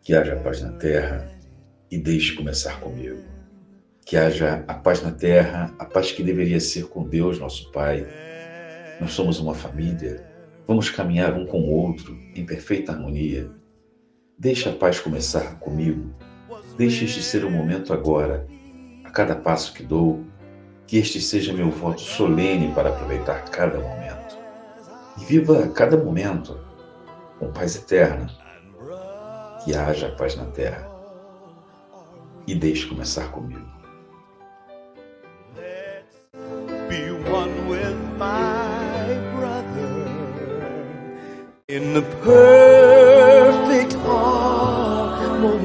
Que haja paz na terra e deixe começar comigo. Que haja a paz na terra, a paz que deveria ser com Deus, nosso Pai. Nós somos uma família, vamos caminhar um com o outro em perfeita harmonia. Deixe a paz começar comigo, deixe este ser o momento agora, a cada passo que dou, que este seja meu voto solene para aproveitar cada momento. E viva cada momento com paz eterna. Que haja paz na terra e deixe começar comigo. Be one with my brother in the perfect harmony,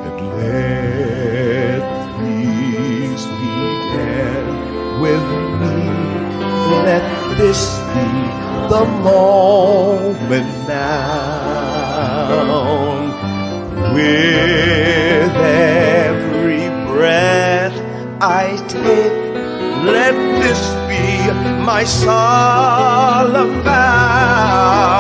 and let peace begin with me. Let this be the moment now. With every breath I take, let this be my solemn vow.